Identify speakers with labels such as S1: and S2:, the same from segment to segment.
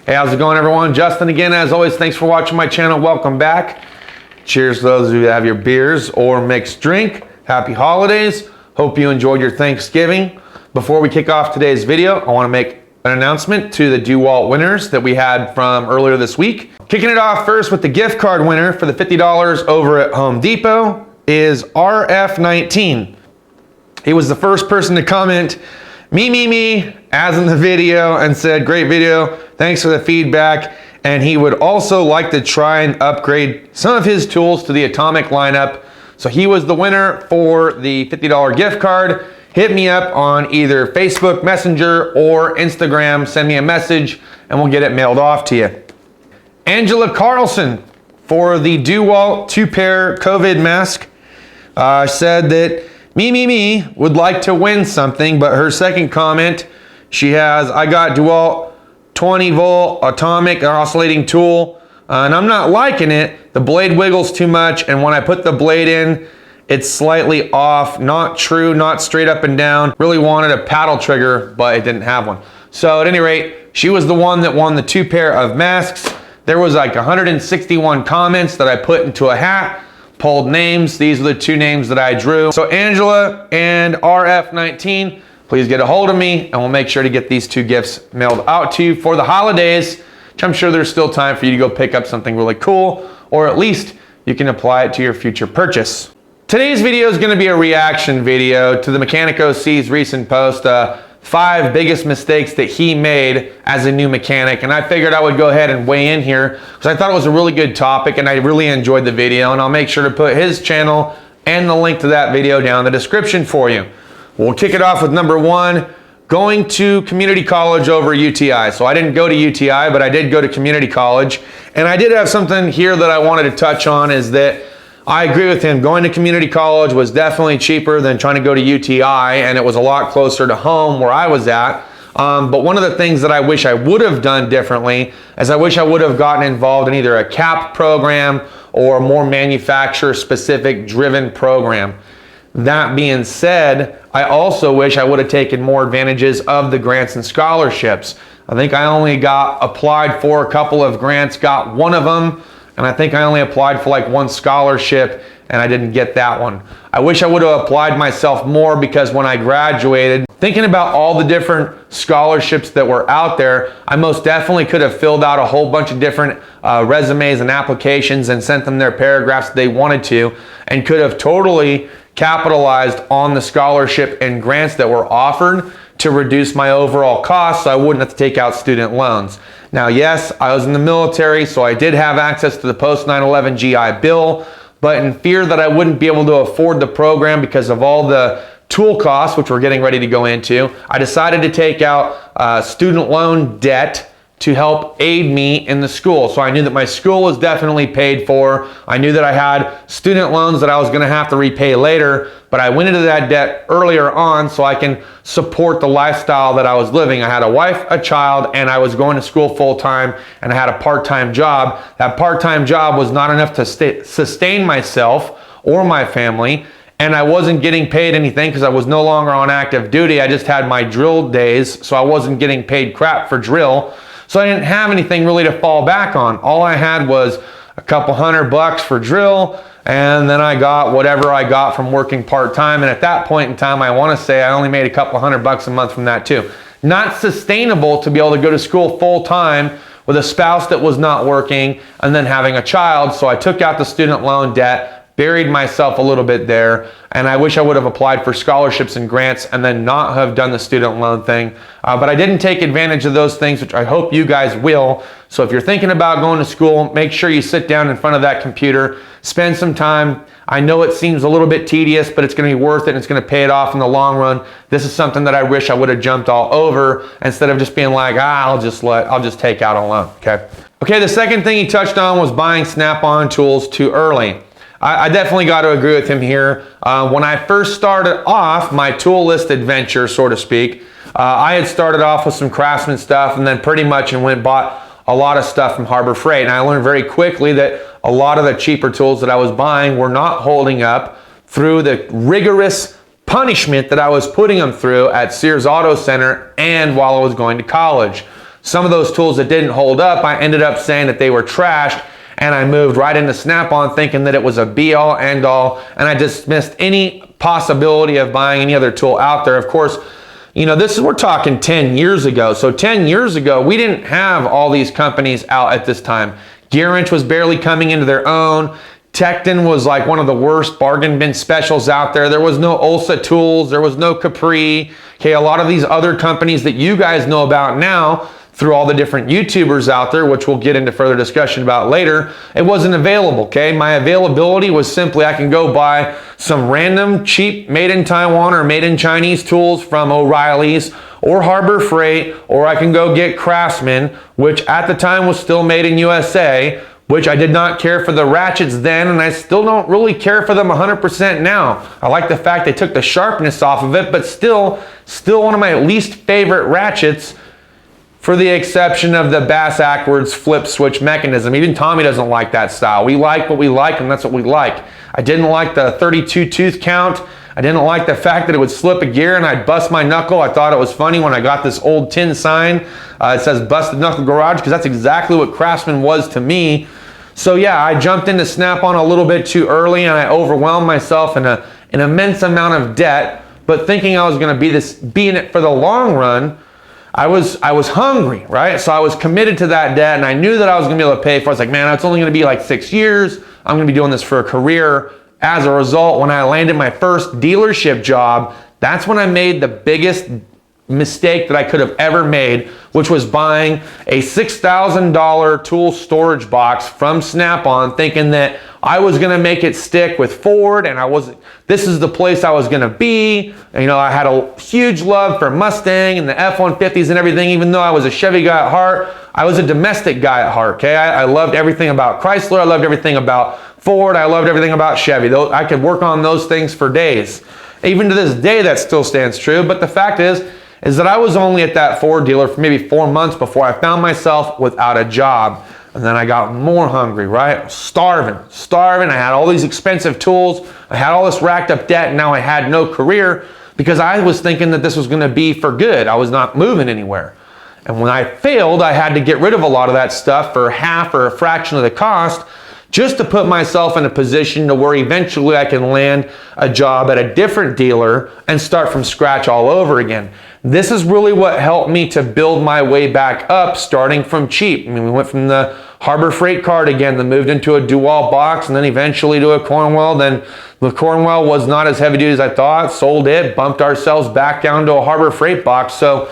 S1: Hey, how's it going, everyone? Justin again, as always. Thanks for watching my channel. Welcome back. Cheers to those of you that have your beers or mixed drink. Happy holidays. Hope you enjoyed your Thanksgiving. Before we kick off today's video, I want to make an announcement to the DeWalt winners that we had from earlier this week. Kicking it off first with the gift card winner for the $50 over at Home Depot is RF19. He was the first person to comment, me, as in the video, and said, great video, thanks for the feedback. And he would also like to try and upgrade some of his tools to the Atomic lineup. So he was the winner for the $50 gift card. Hit me up on either Facebook Messenger or Instagram, send me a message, and we'll get it mailed off to you. Angela Carlson for the DeWalt 2-pair COVID mask said that me would like to win something, but her second comment, she has, I got DeWalt 20 volt atomic oscillating tool, and I'm not liking it. The blade wiggles too much, and when I put the blade in, it's slightly off, not true, not straight up and down. Really wanted a paddle trigger, but it didn't have one. So at any rate, she was the one that won the 2 pair of masks. There was like 161 comments that I put into a hat, pulled names. These are the 2 names that I drew. So Angela and RF19, please get a hold of me and we'll make sure to get these 2 gifts mailed out to you for the holidays, which I'm sure there's still time for you to go pick up something really cool, or at least you can apply it to your future purchase. Today's video is going to be a reaction video to the Mechanic OC's recent post, 5 biggest mistakes that he made as a new mechanic. And I figured I would go ahead and weigh in here because I thought it was a really good topic and I really enjoyed the video, and I'll make sure to put his channel and the link to that video down in the description for you. We'll kick it off with number 1, going to community college over UTI. So I didn't go to UTI, but I did go to community college. And I did have something here that I wanted to touch on, is that I agree with him. Going to community college was definitely cheaper than trying to go to UTI, and it was a lot closer to home where I was at. But one of the things that I wish I would have done differently is I wish I would have gotten involved in either a CAP program or a more manufacturer-specific driven program. That being said, I also wish I would have taken more advantages of the grants and scholarships. I think I only got applied for a couple of grants, got one of them, and I think I only applied for like 1 scholarship and I didn't get that one. I wish I would have applied myself more, because when I graduated, thinking about all the different scholarships that were out there, I most definitely could have filled out a whole bunch of different resumes and applications and sent them their paragraphs they wanted to, and could have totally capitalized on the scholarship and grants that were offered to reduce my overall costs so I wouldn't have to take out student loans. Now, yes, I was in the military, so I did have access to the post 9/11 GI Bill, but in fear that I wouldn't be able to afford the program because of all the tool costs, which we're getting ready to go into, I decided to take out student loan debt to help aid me in the school. So I knew that my school was definitely paid for. I knew that I had student loans that I was gonna have to repay later, but I went into that debt earlier on so I can support the lifestyle that I was living. I had a wife, a child, and I was going to school full-time, and I had a part-time job. That part-time job was not enough to sustain myself or my family, and I wasn't getting paid anything because I was no longer on active duty. I just had my drill days, so I wasn't getting paid crap for drill. So I didn't have anything really to fall back on. All I had was a couple $100 for drill, and then I got whatever I got from working part-time. And at that point in time, I want to say I only made a couple $100 a month from that too. Not sustainable to be able to go to school full-time with a spouse that was not working and then having a child. So I took out the student loan debt, buried myself a little bit there, and I wish I would have applied for scholarships and grants and then not have done the student loan thing. But I didn't take advantage of those things, which I hope you guys will. So if you're thinking about going to school, make sure you sit down in front of that computer, spend some time. I know it seems a little bit tedious, but it's going to be worth it, and it's going to pay it off in the long run. This is something that I wish I would have jumped all over instead of just being like, I'll just take out a loan. Okay, the second thing he touched on was buying Snap-on tools too early. I definitely got to agree with him here. When I first started off my tool list adventure, so to speak, I had started off with some Craftsman stuff and then pretty much went and bought a lot of stuff from Harbor Freight. And I learned very quickly that a lot of the cheaper tools that I was buying were not holding up through the rigorous punishment that I was putting them through at Sears Auto Center and while I was going to college. some of those tools that didn't hold up, I ended up saying that they were trashed, and I moved right into Snap-on thinking that it was a be-all, end-all, and I dismissed any possibility of buying any other tool out there. Of course, you know, we're talking 10 years ago. So 10 years ago, we didn't have all these companies out at this time. Gearwrench was barely coming into their own. Tekton was like one of the worst bargain bin specials out there. There was no Ulsa tools. There was no Capri. Okay, a lot of these other companies that you guys know about now through all the different YouTubers out there, which we'll get into further discussion about later, it wasn't available, okay? My availability was simply I can go buy some random cheap made in Taiwan or made in Chinese tools from O'Reilly's or Harbor Freight, or I can go get Craftsman, which at the time was still made in USA, which I did not care for the ratchets then, and I still don't really care for them 100% now. I like the fact they took the sharpness off of it, but still one of my least favorite ratchets, for the exception of the bass backwards flip switch mechanism. Even Tommy doesn't like that style. We like what we like, and that's what we like. I didn't like the 32 tooth count. I didn't like the fact that it would slip a gear and I'd bust my knuckle. I thought it was funny when I got this old tin sign. It says Busted Knuckle Garage, because that's exactly what Craftsman was to me. So yeah, I jumped into Snap-on a little bit too early, and I overwhelmed myself in an immense amount of debt, but thinking I was gonna be in it for the long run. I was hungry, right? So I was committed to that debt, and I knew that I was gonna be able to pay for it. I was like, man, it's only gonna be like 6 years. I'm gonna be doing this for a career. As a result, when I landed my first dealership job, that's when I made the biggest mistake that I could have ever made, which was buying a $6,000 tool storage box from Snap-on, thinking that I was gonna make it stick with Ford, and this is the place I was gonna be. And, you know, I had a huge love for Mustang and the F-150s and everything. Even though I was a Chevy guy at heart, I was a domestic guy at heart, okay? I loved everything about Chrysler. I loved everything about Ford. I loved everything about Chevy. I could work on those things for days. Even to this day, that still stands true. But the fact is that I was only at that Ford dealer for maybe 4 months before I found myself without a job. And then I got more hungry, right? Starving. I had all these expensive tools. I had all this racked up debt, and now I had no career because I was thinking that this was gonna be for good. I was not moving anywhere. And when I failed, I had to get rid of a lot of that stuff for half or a fraction of the cost, just to put myself in a position to where eventually I can land a job at a different dealer and start from scratch all over again. This is really what helped me to build my way back up, starting from cheap. I mean, we went from the Harbor Freight cart again, then moved into a DeWalt box, and then eventually to a Cornwell. Then the Cornwell was not as heavy duty as I thought, sold it, bumped ourselves back down to a Harbor Freight box. So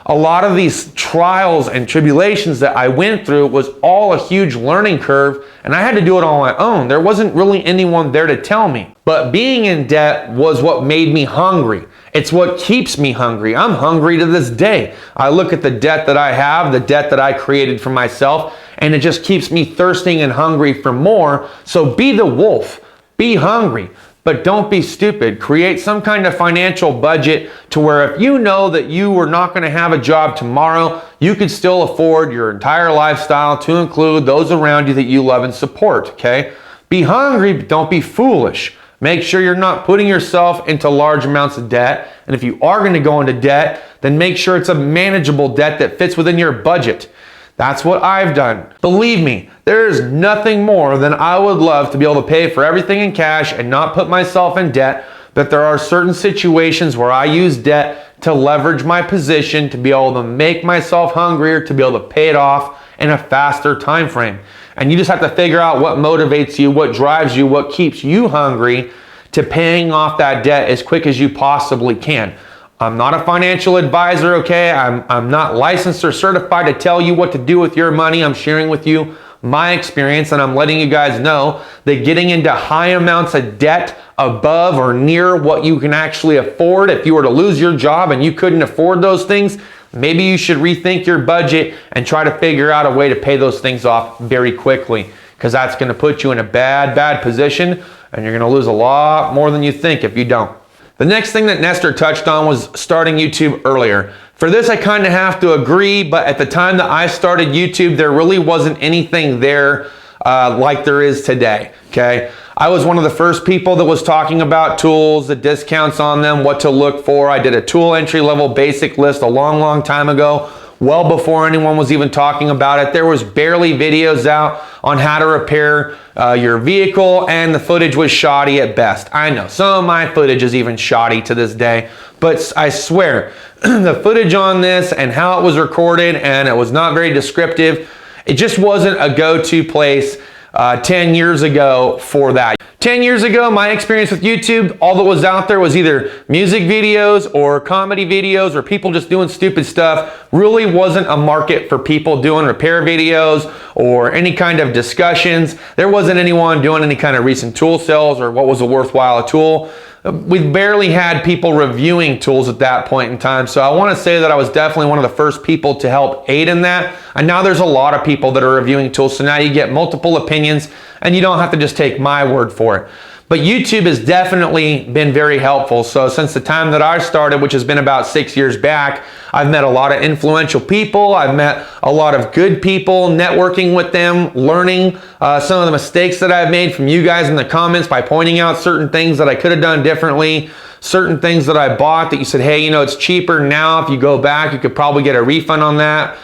S1: a lot of these trials and tribulations that I went through was all a huge learning curve, and I had to do it on my own. There wasn't really anyone there to tell me. But being in debt was what made me hungry. It's what keeps me hungry. I'm hungry to this day. I look at the debt that I have, the debt that I created for myself, and it just keeps me thirsting and hungry for more. So be the wolf, be hungry. But don't be stupid. Create some kind of financial budget to where if you know that you were not going to have a job tomorrow, you could still afford your entire lifestyle to include those around you that you love and support, okay? Be hungry, but don't be foolish. Make sure you're not putting yourself into large amounts of debt. And if you are going to go into debt, then make sure it's a manageable debt that fits within your budget. That's what I've done. Believe me, there is nothing more than I would love to be able to pay for everything in cash and not put myself in debt. But there are certain situations where I use debt to leverage my position, to be able to make myself hungrier, to be able to pay it off in a faster time frame. And you just have to figure out what motivates you, what drives you, what keeps you hungry to paying off that debt as quick as you possibly can. I'm not a financial advisor, okay? I'm not licensed or certified to tell you what to do with your money. I'm sharing with you my experience, and I'm letting you guys know that getting into high amounts of debt above or near what you can actually afford, if you were to lose your job and you couldn't afford those things, maybe you should rethink your budget and try to figure out a way to pay those things off very quickly, because that's going to put you in a bad position, and you're going to lose a lot more than you think if you don't. The next thing that Nestor touched on was starting YouTube earlier. For this, I kind of have to agree, but at the time that I started YouTube, there really wasn't anything there like there is today, okay? I was one of the first people that was talking about tools, the discounts on them, what to look for. I did a tool entry level basic list a long time ago. well before anyone was even talking about it. There was barely videos out on how to repair your vehicle, and the footage was shoddy at best. I know some of my footage is even shoddy to this day, but I swear the footage on this and how it was recorded, and it was not very descriptive. It just wasn't a go-to place 10 years ago for that. 10 years ago, my experience with YouTube, all that was out there was either music videos or comedy videos or people just doing stupid stuff. Really wasn't a market for people doing repair videos or any kind of discussions. There wasn't anyone doing any kind of recent tool sales or what was a worthwhile tool. We barely had people reviewing tools at that point in time. So I want to say that I was definitely one of the first people to help aid in that. And now there's a lot of people that are reviewing tools. So now you get multiple opinions and you don't have to just take my word for it. But YouTube has definitely been very helpful. So since the time that I started, which has been about 6 years back, I've met a lot of influential people. I've met a lot of good people, networking with them, learning some of the mistakes that I've made from you guys in the comments by pointing out certain things that I could have done differently, certain things that I bought that you said, hey, you know, it's cheaper now. If you go back, you could probably get a refund on that.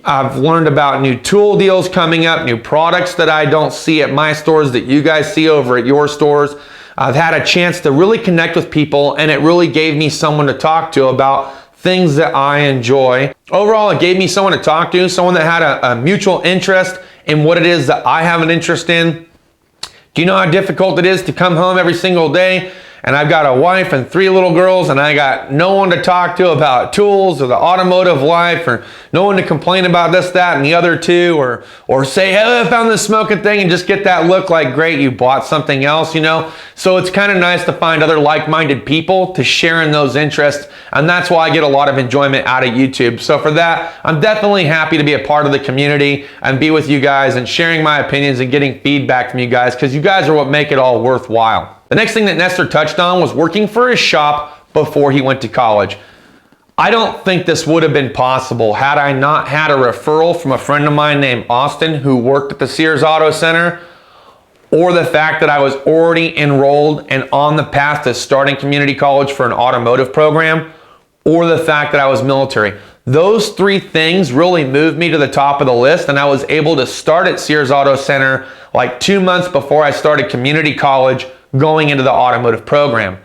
S1: I've learned about new tool deals coming up, new products that I don't see at my stores that you guys see over at your stores. I've had a chance to really connect with people, and it really gave me someone to talk to about things that I enjoy. Overall, it gave me someone to talk to, someone that had a mutual interest in what it is that I have an interest in. Do you know how difficult it is to come home every single day and I've got a wife and 3 little girls and I got no one to talk to about tools or the automotive life, or no one to complain about this, that, and the other two, or say, hey, I found this smoking thing, and just get that look like, great, you bought something else, you know? So it's kind of nice to find other like-minded people to share in those interests, and that's why I get a lot of enjoyment out of YouTube. So for that, I'm definitely happy to be a part of the community and be with you guys and sharing my opinions and getting feedback from you guys, because you guys are what make it all worthwhile. The next thing that Nestor touched on was working for his shop before he went to college. I don't think this would have been possible had I not had a referral from a friend of mine named Austin who worked at the Sears Auto Center, or the fact that I was already enrolled and on the path to starting community college for an automotive program, or the fact that I was military. Those 3 things really moved me to the top of the list, and I was able to start at Sears Auto Center like 2 months before I started community college going into the automotive program.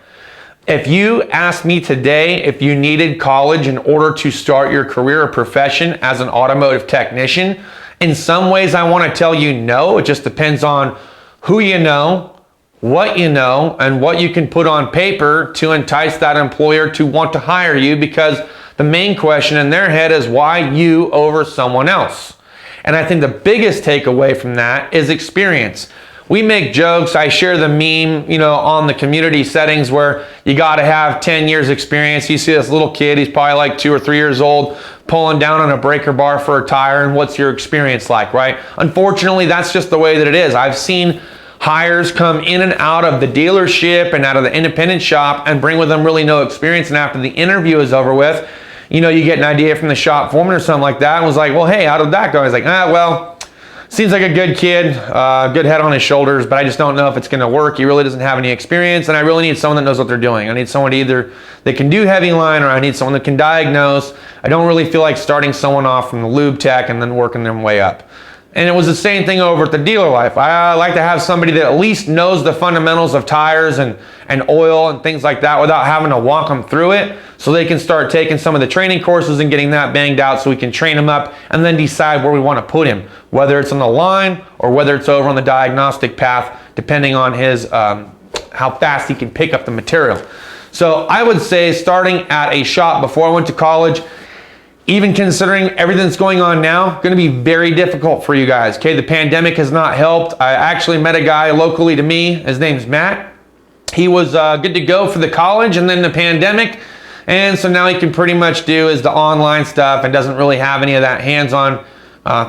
S1: If you asked me today if you needed college in order to start your career or profession as an automotive technician, in some ways I want to tell you no. It just depends on who you know, what you know, and what you can put on paper to entice that employer to want to hire you, because the main question in their head is why you over someone else. And I think the biggest takeaway from that is experience. We make jokes. I share the meme, you know, on the community settings where you got to have 10 years experience. You see this little kid, he's probably like 2 or 3 years old, pulling down on a breaker bar for a tire, and what's your experience like, right? Unfortunately, that's just the way that it is. I've seen hires come in and out of the dealership and out of the independent shop and bring with them really no experience, and after the interview is over with, you know, you get an idea from the shop foreman or something like that, and was like, well, hey, how did that go? I was like, well, seems like a good kid, good head on his shoulders, but I just don't know if it's going to work. He really doesn't have any experience, and I really need someone that knows what they're doing. I need someone that can do heavy line, or I need someone that can diagnose. I don't really feel like starting someone off from the lube tech and then working their way up. And it was the same thing over at the dealer life. I like to have somebody that at least knows the fundamentals of tires and oil and things like that without having to walk them through it, so they can start taking some of the training courses and getting that banged out, so we can train him up and then decide where we want to put him, whether it's on the line or whether it's over on the diagnostic path, depending on his how fast he can pick up the material. So I would say starting at a shop before I went to college, even considering everything that's going on now, going to be very difficult for you guys. Okay, the pandemic has not helped. I actually met a guy locally to me. His name's Matt. He was good to go for the college, and then the pandemic, and so now he can pretty much do is the online stuff and doesn't really have any of that hands-on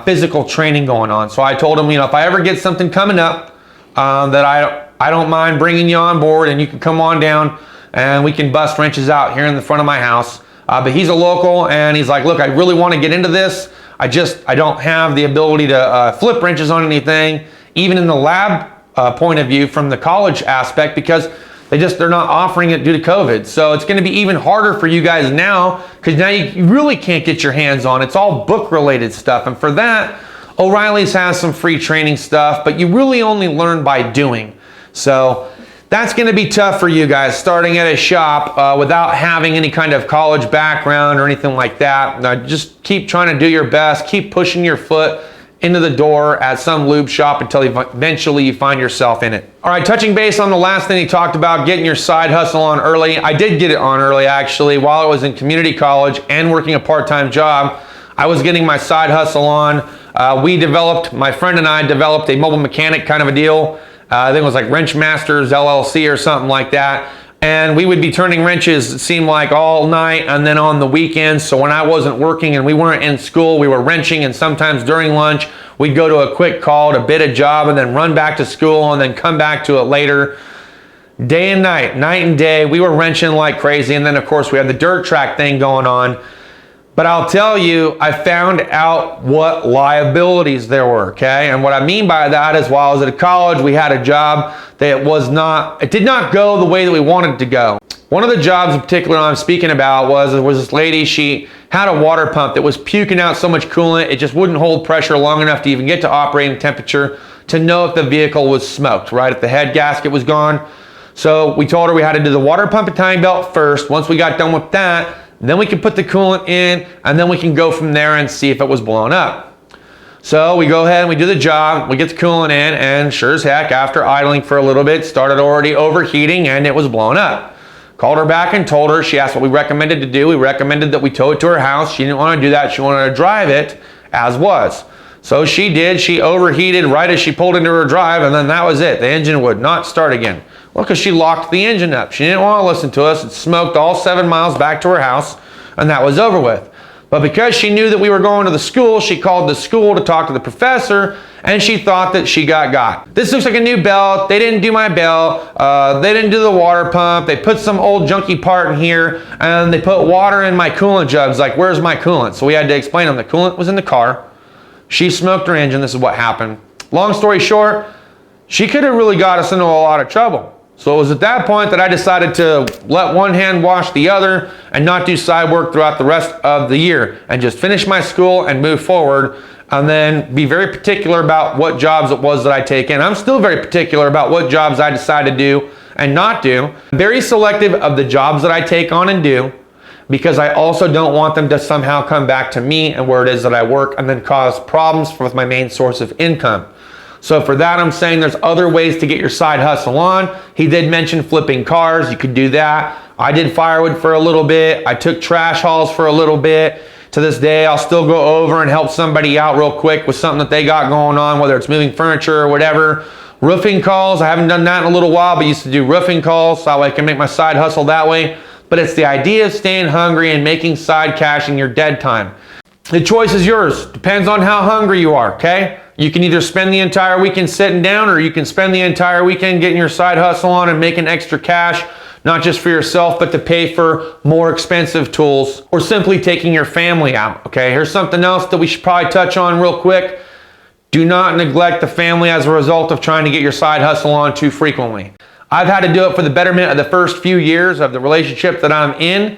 S1: physical training going on. So I told him, you know, if I ever get something coming up, that I don't mind bringing you on board, and you can come on down and we can bust wrenches out here in the front of my house. But he's a local, and he's like, look, I really want to get into this. I don't have the ability to flip wrenches on anything, even in the lab point of view from the college aspect, because They're not offering it due to COVID. So it's going to be even harder for you guys now, because now you really can't get your hands on. It's all book related stuff. And for that, O'Reilly's has some free training stuff, but you really only learn by doing. So that's going to be tough for you guys starting at a shop without having any kind of college background or anything like that. Now, just keep trying to do your best. Keep pushing your foot into the door at some lube shop until eventually you find yourself in it. All right, touching base on the last thing he talked about, getting your side hustle on early. I did get it on early, actually, while I was in community college and working a part-time job. I was getting my side hustle on. My friend and I developed a mobile mechanic kind of a deal. I think it was like Wrench Masters LLC or something like that. And we would be turning wrenches, it seemed like, all night and then on the weekends. So when I wasn't working and we weren't in school, we were wrenching, and sometimes during lunch, we'd go to a quick call to bid a job and then run back to school and then come back to it later. Day and night, night and day, we were wrenching like crazy. And then of course we had the dirt track thing going on. But I'll tell you, I found out what liabilities there were, okay? And what I mean by that is, while I was at college, we had a job that it did not go the way that we wanted it to go. One of the jobs in particular I'm speaking about was this lady. She had a water pump that was puking out so much coolant, it just wouldn't hold pressure long enough to even get to operating temperature to know if the vehicle was smoked, right? If the head gasket was gone. So we told her we had to do the water pump and timing belt first. Once we got done with that, then we can put the coolant in, and then we can go from there and see if it was blown up. So we go ahead and we do the job, we get the coolant in, and sure as heck, after idling for a little bit, started already overheating and it was blown up. Called her back and told her, she asked what we recommended to do. We recommended that we tow it to her house. She didn't want to do that. She wanted to drive it as was. So she did. She overheated right as she pulled into her drive, and then that was it. The engine would not start again. Well, because she locked the engine up. She didn't want to listen to us. It smoked all 7 miles back to her house, and that was over with. But because she knew that we were going to the school, she called the school to talk to the professor, and she thought that she got. This looks like a new belt. They didn't do my belt. They didn't do the water pump. They put some old junky part in here, and they put water in my coolant jugs. Like, where's my coolant? So we had to explain to them the coolant was in the car. She smoked her engine. This is what happened. Long story short, she could have really got us into a lot of trouble. So it was at that point that I decided to let one hand wash the other and not do side work throughout the rest of the year, and just finish my school and move forward, and then be very particular about what jobs it was that I take in. I'm still very particular about what jobs I decide to do and not do. I'm very selective of the jobs that I take on and do, because I also don't want them to somehow come back to me and where it is that I work and then cause problems with my main source of income. So for that, I'm saying there's other ways to get your side hustle on. He did mention flipping cars. You could do that. I did firewood for a little bit. I took trash hauls for a little bit. To this day, I'll still go over and help somebody out real quick with something that they got going on, whether it's moving furniture or whatever. Roofing calls, I haven't done that in a little while, but used to do roofing calls, so that way I can make my side hustle that way. But it's the idea of staying hungry and making side cash in your dead time. The choice is yours. Depends on how hungry you are, okay? You can either spend the entire weekend sitting down, or you can spend the entire weekend getting your side hustle on and making extra cash, not just for yourself, but to pay for more expensive tools, or simply taking your family out, okay? Here's something else that we should probably touch on real quick. Do not neglect the family as a result of trying to get your side hustle on too frequently. I've had to do it for the betterment of the first few years of the relationship that I'm in,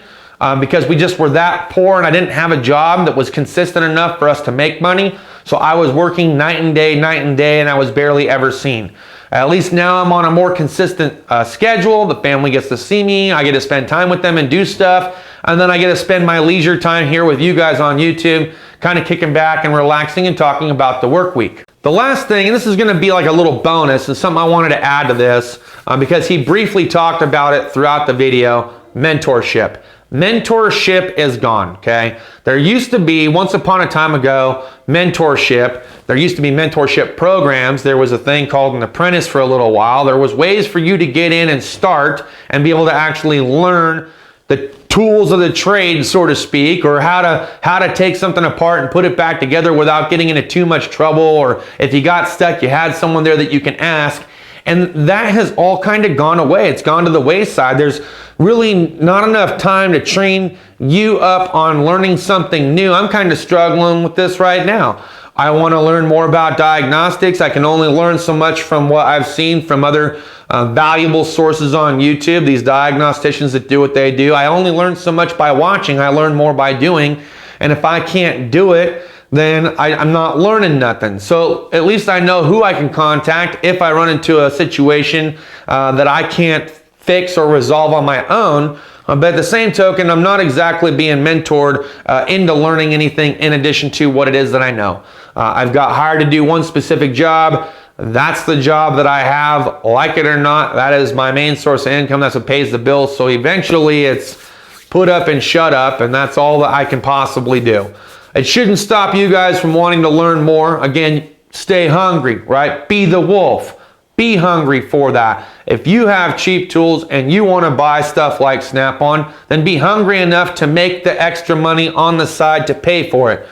S1: because we just were that poor and I didn't have a job that was consistent enough for us to make money. So I was working night and day, and I was barely ever seen. At least now I'm on a more consistent schedule. The family gets to see me. I get to spend time with them and do stuff. And then I get to spend my leisure time here with you guys on YouTube, kind of kicking back and relaxing and talking about the work week. The last thing, and this is going to be like a little bonus, and something I wanted to add to this, because he briefly talked about it throughout the video, mentorship. Mentorship is gone, okay? There used to be, once upon a time ago, mentorship. There used to be mentorship programs. There was a thing called an apprentice for a little while. There was ways for you to get in and start and be able to actually learn the tools of the trade, so to speak, or how to take something apart and put it back together without getting into too much trouble, or if you got stuck, you had someone there that you can ask. And that has all kind of gone away. It's gone to the wayside. There's really not enough time to train you up on learning something new. I'm kind of struggling with this right now. I want to learn more about diagnostics. I can only learn so much from what I've seen from other valuable sources on YouTube, these diagnosticians that do what they do. I only learn so much by watching. I learn more by doing. And if I can't do it, then I'm not learning nothing. So at least I know who I can contact if I run into a situation that I can't fix or resolve on my own. But at the same token, I'm not exactly being mentored into learning anything in addition to what it is that I know. I've got hired to do one specific job. That's the job that I have, like it or not. That is my main source of income. That's what pays the bills. So eventually it's put up and shut up, and that's all that I can possibly do. It shouldn't stop you guys from wanting to learn more. Again, stay hungry, right? Be the wolf. Be hungry for that. If you have cheap tools and you want to buy stuff like Snap-on, then be hungry enough to make the extra money on the side to pay for it.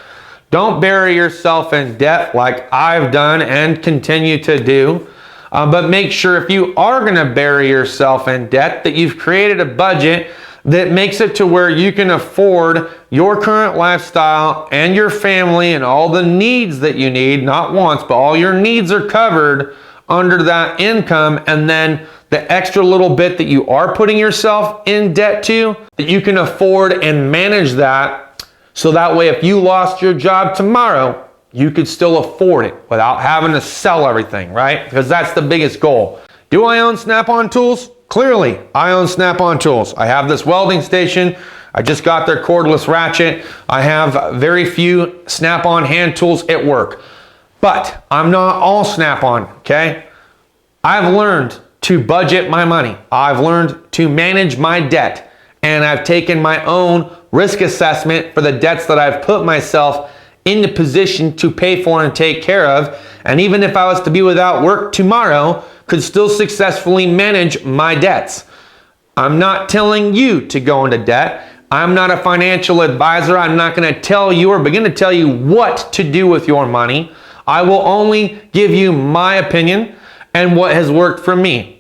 S1: Don't bury yourself in debt like I've done and continue to do. But make sure if you are going to bury yourself in debt that you've created a budget that makes it to where you can afford your current lifestyle and your family and all the needs that you need, not wants, but all your needs are covered under that income. And then the extra little bit that you are putting yourself in debt to, that you can afford and manage that. So that way, if you lost your job tomorrow, you could still afford it without having to sell everything, right? Because that's the biggest goal. Do I own Snap-on tools? Clearly, I own Snap-on tools. I have this welding station. I just got their cordless ratchet. I have very few Snap-on hand tools at work. But I'm not all Snap-on, okay? I've learned to budget my money. I've learned to manage my debt. And I've taken my own risk assessment for the debts that I've put myself into position to pay for and take care of. And even if I was to be without work tomorrow, could still successfully manage my debts. I'm not telling you to go into debt. I'm not a financial advisor. I'm not going to tell you or begin to tell you what to do with your money. I will only give you my opinion and what has worked for me.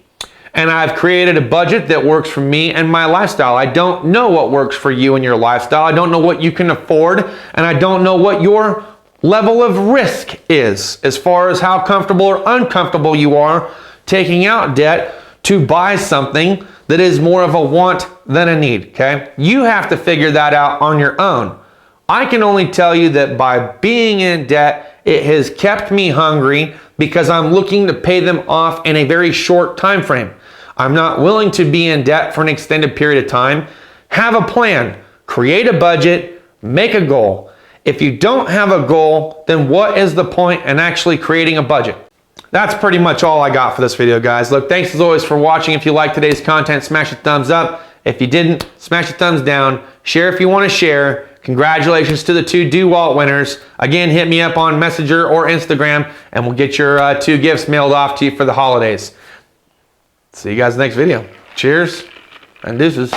S1: And I've created a budget that works for me and my lifestyle. I don't know what works for you and your lifestyle. I don't know what you can afford, and I don't know what your level of risk is as far as how comfortable or uncomfortable you are taking out debt to buy something that is more of a want than a need, okay? You have to figure that out on your own. I can only tell you that by being in debt, it has kept me hungry because I'm looking to pay them off in a very short time frame. I'm not willing to be in debt for an extended period of time. Have a plan, create a budget, make a goal. If you don't have a goal, then what is the point in actually creating a budget? That's pretty much all I got for this video, guys. Look, thanks as always for watching. If you liked today's content, smash a thumbs up. If you didn't, smash a thumbs down. Share if you want to share. Congratulations to the 2 DeWalt winners. Again, hit me up on Messenger or Instagram, and we'll get your 2 gifts mailed off to you for the holidays. See you guys in the next video. Cheers and deuces.